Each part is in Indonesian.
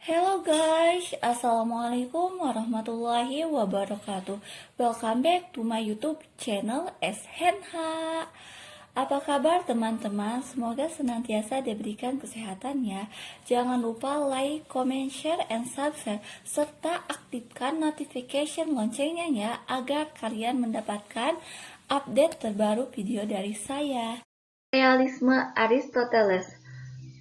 Hello guys, Assalamualaikum warahmatullahi wabarakatuh. Welcome back to my YouTube channel Shenha. Apa kabar teman-teman? Semoga senantiasa diberikan kesehatan ya. Jangan lupa like, comment, share, and subscribe serta aktifkan notification loncengnya ya agar kalian mendapatkan update terbaru video dari saya. Realisme Aristoteles.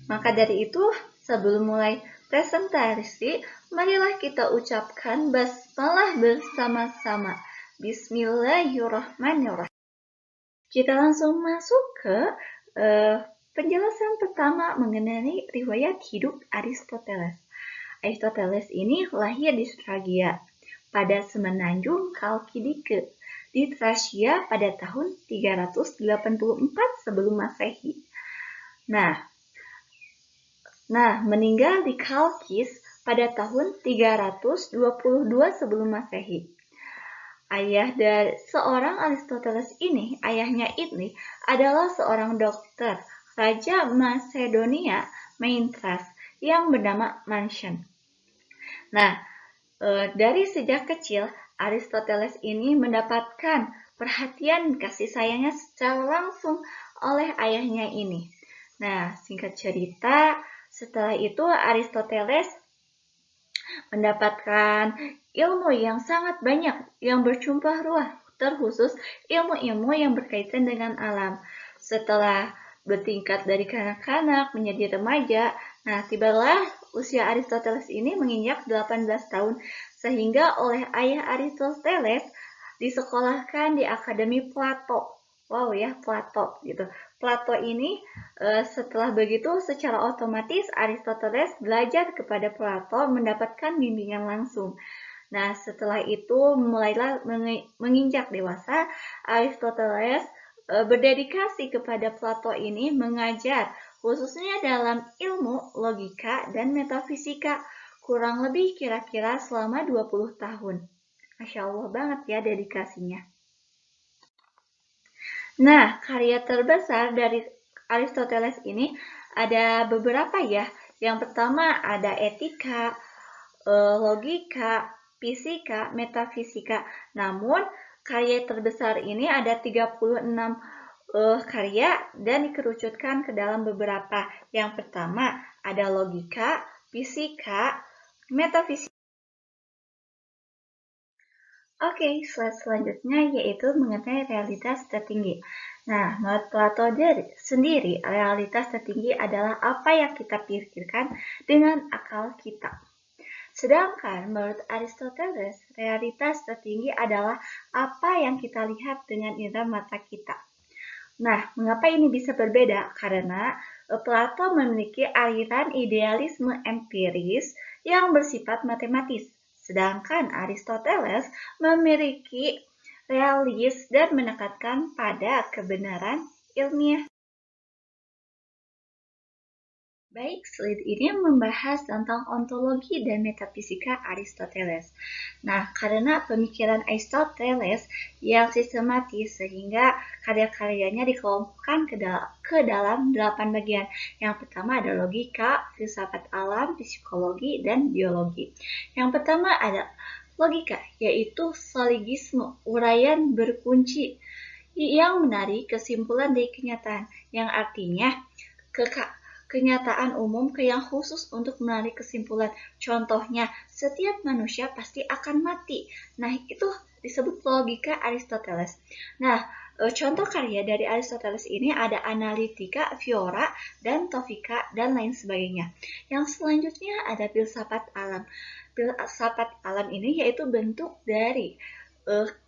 Maka dari itu, sebelum mulai presentasi, marilah kita ucapkan basmalah bersama-sama. Bismillahirrahmanirrahim. Kita langsung masuk ke penjelasan pertama mengenai riwayat hidup Aristoteles. Aristoteles ini lahir di Stragia pada semenanjung Kalkidike di Tracia pada tahun 384 sebelum Masehi. Nah, meninggal di Kalkis pada tahun 322 sebelum Masehi. Ayah dari seorang Aristoteles ini, ayahnya ini adalah seorang dokter, Raja Macedonia Mithras yang bernama Mansion. Nah, dari sejak kecil Aristoteles ini mendapatkan perhatian kasih sayangnya secara langsung oleh ayahnya ini. Nah, singkat cerita, setelah itu Aristoteles mendapatkan ilmu yang sangat banyak yang bercumpah ruah, terkhusus ilmu-ilmu yang berkaitan dengan alam. Setelah bertingkat dari kanak-kanak menjadi remaja, nah tibalah usia Aristoteles ini menginjak 18 tahun sehingga oleh ayah Aristoteles disekolahkan di Akademi Plato. Wow ya, Plato gitu. Plato ini setelah begitu secara otomatis Aristoteles belajar kepada Plato mendapatkan bimbingan langsung. Nah, setelah itu mulailah menginjak dewasa, Aristoteles berdedikasi kepada Plato ini mengajar khususnya dalam ilmu logika dan metafisika kurang lebih kira-kira selama 20 tahun. Masya Allah banget ya dedikasinya. Nah, karya terbesar dari Aristoteles ini ada beberapa ya. Yang pertama ada etika, logika, fisika, metafisika. Namun, karya terbesar ini ada 36 karya dan dikerucutkan ke dalam beberapa. Yang pertama ada logika, fisika, metafisika. Oke, slide selanjutnya yaitu mengenai realitas tertinggi. Nah, menurut Plato sendiri, realitas tertinggi adalah apa yang kita pikirkan dengan akal kita. Sedangkan menurut Aristoteles, realitas tertinggi adalah apa yang kita lihat dengan indera mata kita. Nah, mengapa ini bisa berbeda? Karena Plato memiliki aliran idealisme empiris yang bersifat matematis. Sedangkan Aristoteles memiliki realis dan menekankan pada kebenaran ilmiah. Baik, slide ini membahas tentang ontologi dan metafisika Aristoteles. Nah, karena pemikiran Aristoteles yang sistematis sehingga karya-karyanya dikelompokkan ke dalam 8 bagian. Yang pertama ada logika, filsafat alam, psikologi, dan biologi. Yang pertama ada logika, yaitu syllogisme, uraian berkunci yang menarik kesimpulan dari kenyataan, yang artinya kenyataan umum yang khusus untuk menarik kesimpulan. Contohnya, setiap manusia pasti akan mati. Nah, itu disebut logika Aristoteles. Nah, contoh karya dari Aristoteles ini ada Analytica, Fiora, dan Topika, dan lain sebagainya. Yang selanjutnya ada filsafat alam. Filsafat alam ini yaitu bentuk dari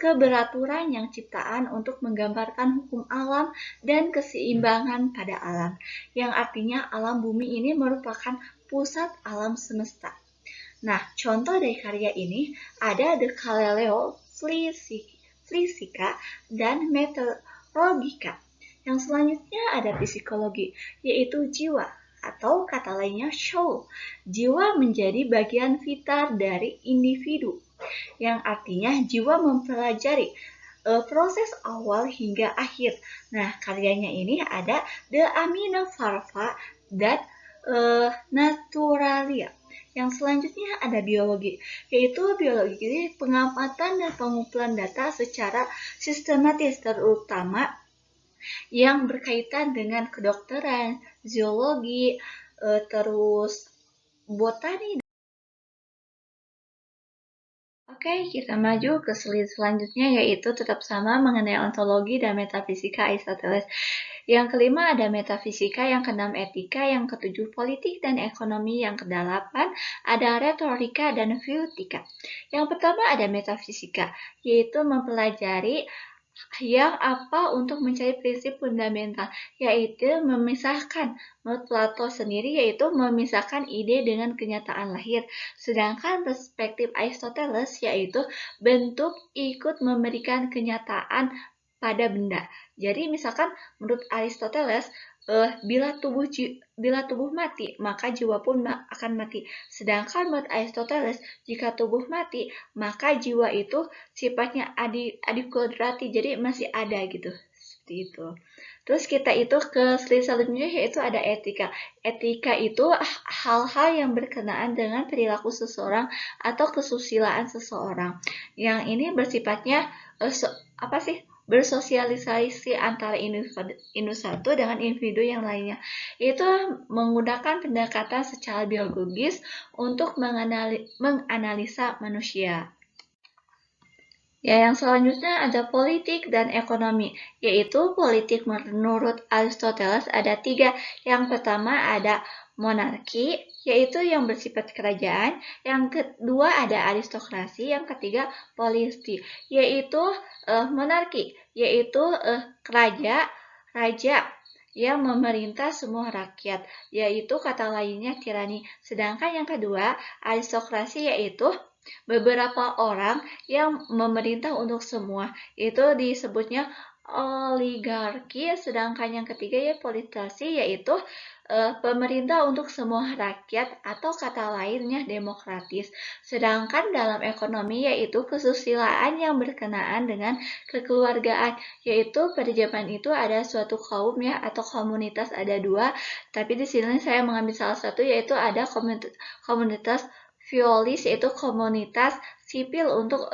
keberaturan yang ciptaan untuk menggambarkan hukum alam dan keseimbangan pada alam, yang artinya alam bumi ini merupakan pusat alam semesta. Nah, contoh dari karya ini ada The Galileo, Fisika, dan Meteorologica. Yang selanjutnya ada psikologi, yaitu jiwa, atau kata lainnya soul. Jiwa menjadi bagian vital dari individu, yang artinya jiwa mempelajari proses awal hingga akhir. Nah, karyanya ini ada The Amina Farva dan Naturalia, Yang selanjutnya ada biologi, yaitu biologi pengamatan dan pengumpulan data secara sistematis, terutama yang berkaitan dengan kedokteran, zoologi, terus botani. Oke, kita maju ke slide selanjutnya, yaitu tetap sama mengenai ontologi dan metafisika Aristoteles. Yang kelima ada metafisika, yang keenam etika, yang ketujuh politik dan ekonomi, yang kedelapan ada retorika dan filtika. Yang pertama ada metafisika, yaitu mempelajari yang apa untuk mencari prinsip fundamental, yaitu memisahkan. Menurut Plato sendiri, yaitu memisahkan ide dengan kenyataan lahir. Sedangkan perspektif Aristoteles, yaitu bentuk ikut memberikan kenyataan pada benda. Jadi misalkan menurut Aristoteles, bila tubuh mati, maka jiwa pun akan mati. Sedangkan menurut Aristoteles, jika tubuh mati, maka jiwa itu sifatnya adikodrati, jadi masih ada gitu. Seperti itu. Terus kita itu ke slide selanjutnya, yaitu ada etika. Etika itu hal-hal yang berkenaan dengan perilaku seseorang atau kesusilaan seseorang. Yang ini bersifatnya bersosialisasi antara individu satu dengan individu yang lainnya. Itu menggunakan pendekatan secara biologis untuk menganalisa manusia. Ya, yang selanjutnya ada politik dan ekonomi, yaitu politik menurut Aristoteles ada 3. Yang pertama ada monarki, yaitu yang bersifat kerajaan. Yang kedua ada aristokrasi, yang ketiga polisi, yaitu monarki, yaitu raja yang memerintah semua rakyat, yaitu kata lainnya tirani. Sedangkan yang kedua aristokrasi, yaitu beberapa orang yang memerintah untuk semua, itu disebutnya oligarki. Sedangkan yang ketiga ya politasi, yaitu pemerintah untuk semua rakyat, atau kata lainnya demokratis. Sedangkan dalam ekonomi yaitu kesusilaan yang berkenaan dengan kekeluargaan, yaitu pada zaman itu ada suatu kaum ya atau komunitas, ada 2, tapi di sini saya mengambil salah satu, yaitu ada komunitas Violis, yaitu komunitas sipil untuk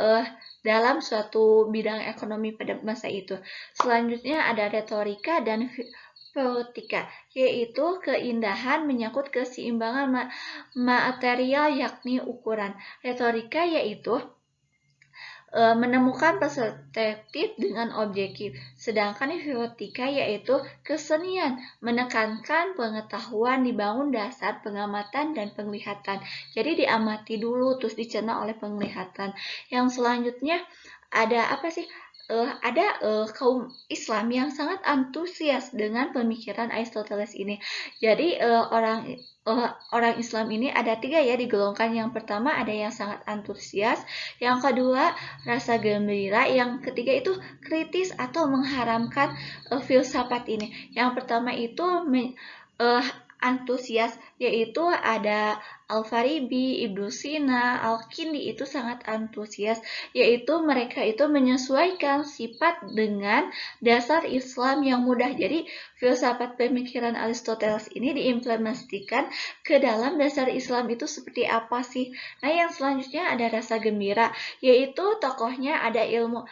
dalam suatu bidang ekonomi pada masa itu. Selanjutnya ada retorika dan poetika, yaitu keindahan menyangkut keseimbangan material yakni ukuran. Retorika yaitu menemukan perspektif dengan objektif. Sedangkan filiotika yaitu kesenian, menekankan pengetahuan dibangun dasar pengamatan dan penglihatan. Jadi diamati dulu terus dicerna oleh penglihatan. Yang selanjutnya ada apa sih? Ada kaum Islam yang sangat antusias dengan pemikiran Aristoteles ini. Jadi orang Islam ini ada 3 ya digolongkan. Yang pertama ada yang sangat antusias, yang kedua rasa gembira, yang ketiga itu kritis atau mengharamkan filsafat ini. Yang pertama itu antusias, yaitu ada Al-Farabi, Ibnu Sina, Al-Kindi itu sangat antusias, yaitu mereka itu menyesuaikan sifat dengan dasar Islam yang mudah. Jadi filsafat pemikiran Aristoteles ini diimplementasikan ke dalam dasar Islam itu seperti apa sih. Nah, yang selanjutnya ada rasa gembira, yaitu tokohnya ada ilmu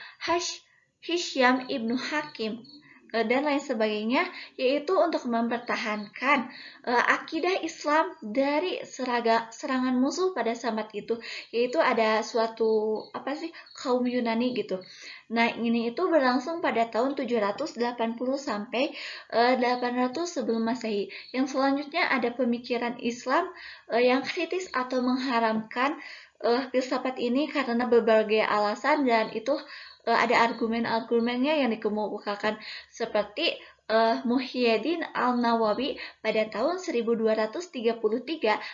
Hisham Ibnu Hakim dan lain sebagainya, yaitu untuk mempertahankan akidah Islam dari serangan musuh pada saat itu, yaitu ada suatu kaum Yunani gitu. Nah, ini itu berlangsung pada tahun 780 sampai 800 sebelum Masehi. Yang selanjutnya ada pemikiran Islam yang kritis atau mengharamkan filsafat ini karena berbagai alasan, dan itu ada argumen-argumennya yang dikemukakan, seperti Muhyiddin Al-Nawawi pada tahun 1233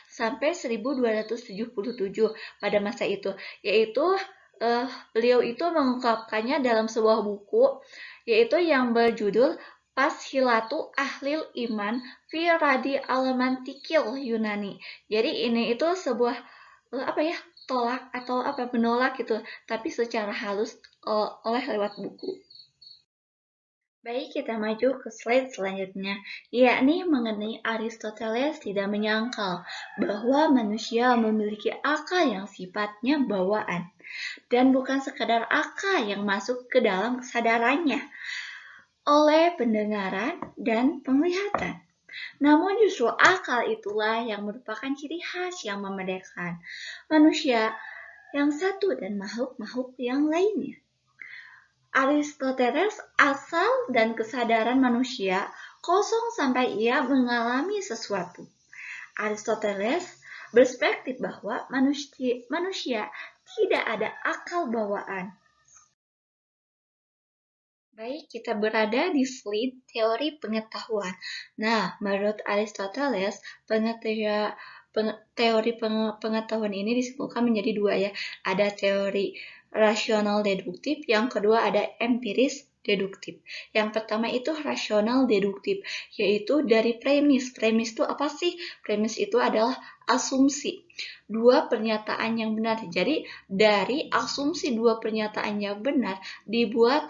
sampai 1277 pada masa itu, yaitu beliau itu mengungkapkannya dalam sebuah buku, yaitu yang berjudul Fashilatu Ahlil Iman fi Radi Al-Mantikil Yunani. Jadi ini itu sebuah tolak atau menolak gitu, tapi secara halus oleh lewat buku. Baik, kita maju ke slide selanjutnya, yakni mengenai Aristoteles tidak menyangkal bahwa manusia memiliki akal yang sifatnya bawaan, dan bukan sekadar akal yang masuk ke dalam kesadarannya oleh pendengaran dan penglihatan. Namun justru akal itulah yang merupakan ciri khas yang membedakan manusia yang satu dan makhluk-makhluk yang lainnya. Aristoteles asal dan kesadaran manusia kosong sampai ia mengalami sesuatu. Aristoteles berspektif bahwa manusia tidak ada akal bawaan. Baik, kita berada di slide teori pengetahuan. Nah, menurut Aristoteles, teori pengetahuan ini disimpulkan menjadi dua ya. Ada teori rasional deduktif, yang kedua ada empiris deduktif. Yang pertama itu rasional deduktif, yaitu dari premis. Premis itu apa sih? Premis itu adalah asumsi dua pernyataan yang benar. Jadi, dari asumsi dua pernyataan yang benar dibuat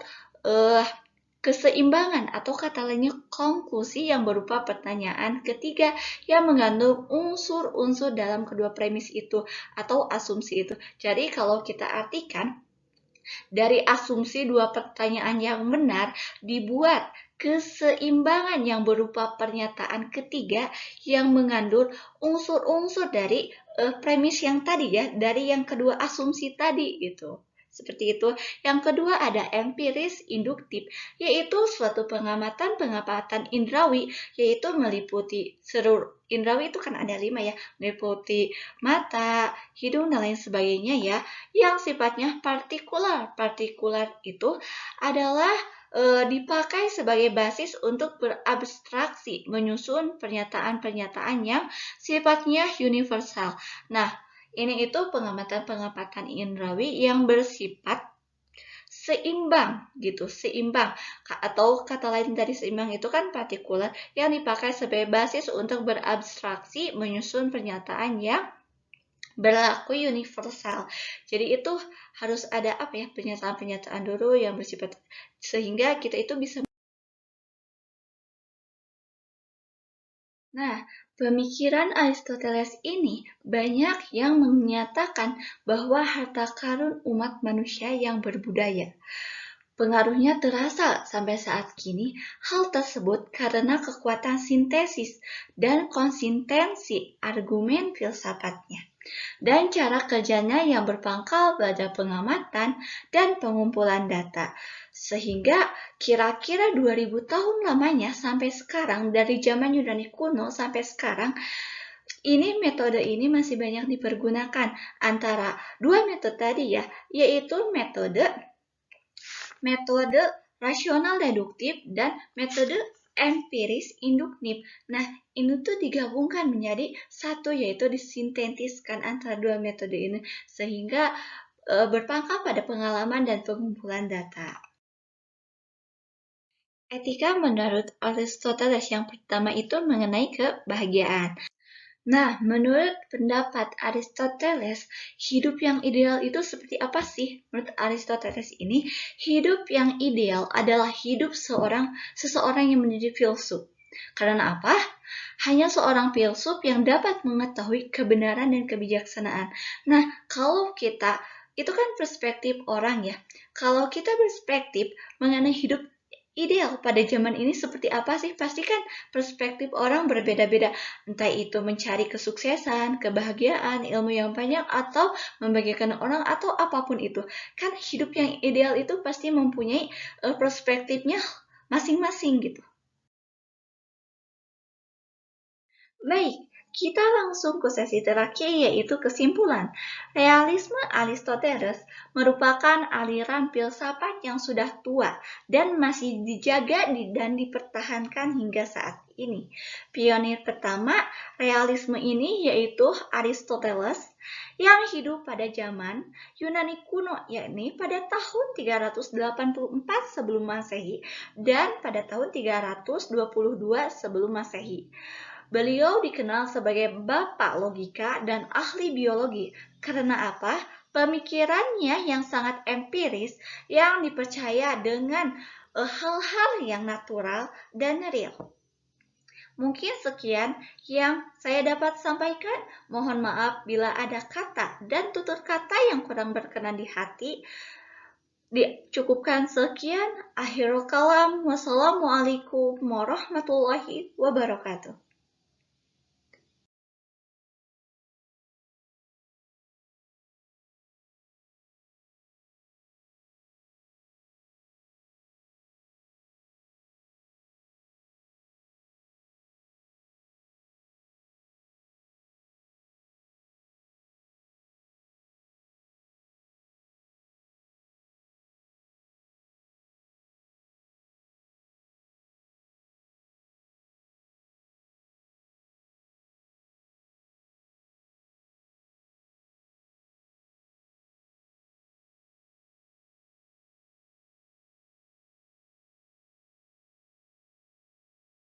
keseimbangan atau kata lainnya konklusi yang berupa pertanyaan ketiga yang mengandung unsur-unsur dalam kedua premis itu atau asumsi itu. Jadi kalau kita artikan, dari asumsi dua pertanyaan yang benar dibuat keseimbangan yang berupa pernyataan ketiga yang mengandung unsur-unsur dari premis yang tadi ya, dari yang kedua asumsi tadi gitu. Seperti itu. Yang kedua ada empiris induktif, yaitu suatu pengamatan indrawi, yaitu meliputi seluruh indrawi itu kan ada 5 ya, meliputi mata, hidung, dan lain sebagainya ya, yang sifatnya partikular. Partikular itu adalah dipakai sebagai basis untuk berabstraksi, menyusun pernyataan-pernyataan yang sifatnya universal. Nah, ini itu pengamatan-pengamatan indrawi yang bersifat seimbang gitu, seimbang. Atau kata lain dari seimbang itu kan partikular yang dipakai sebagai basis untuk berabstraksi, menyusun pernyataan yang berlaku universal. Jadi itu harus ada apa ya, pernyataan-pernyataan dulu yang bersifat sehingga kita itu bisa. Nah, pemikiran Aristoteles ini banyak yang menyatakan bahwa harta karun umat manusia yang berbudaya. Pengaruhnya terasa sampai saat kini. Hal tersebut karena kekuatan sintesis dan konsistensi argumen filsafatnya, dan cara kerjanya yang berpangkal pada pengamatan dan pengumpulan data. Sehingga kira-kira 2000 tahun lamanya sampai sekarang, dari zaman Yunani kuno sampai sekarang, metode ini masih banyak dipergunakan antara dua metode tadi ya, yaitu metode rasional deduktif dan metode empiris induktif. Nah, ini tuh digabungkan menjadi satu, yaitu disintetiskan antara dua metode ini sehingga berpangkal pada pengalaman dan pengumpulan data. Etika menurut Aristoteles yang pertama itu mengenai kebahagiaan. Nah, menurut pendapat Aristoteles, hidup yang ideal itu seperti apa sih? Menurut Aristoteles ini, hidup yang ideal adalah hidup seseorang yang menjadi filsuf. Karena apa? Hanya seorang filsuf yang dapat mengetahui kebenaran dan kebijaksanaan. Nah, kalau kita, itu kan perspektif orang ya. Kalau kita berspektif mengenai hidup ideal pada zaman ini seperti apa sih? Pasti kan perspektif orang berbeda-beda. Entah itu mencari kesuksesan, kebahagiaan, ilmu yang banyak, atau membagikan orang, atau apapun itu. Kan hidup yang ideal itu pasti mempunyai perspektifnya masing-masing gitu. Baik, kita langsung ke sesi terakhir, yaitu kesimpulan. Realisme Aristoteles merupakan aliran filsafat yang sudah tua dan masih dijaga dan dipertahankan hingga saat ini. Pionir pertama realisme ini yaitu Aristoteles yang hidup pada zaman Yunani kuno, yakni pada tahun 384 sebelum Masehi dan pada tahun 322 sebelum Masehi. Beliau dikenal sebagai bapak logika dan ahli biologi. Karena apa? Pemikirannya yang sangat empiris yang dipercaya dengan hal-hal yang natural dan real. Mungkin sekian yang saya dapat sampaikan. Mohon maaf bila ada kata dan tutur kata yang kurang berkenan di hati. Dicukupkan sekian. Akhirul kalam. Wassalamualaikum warahmatullahi wabarakatuh.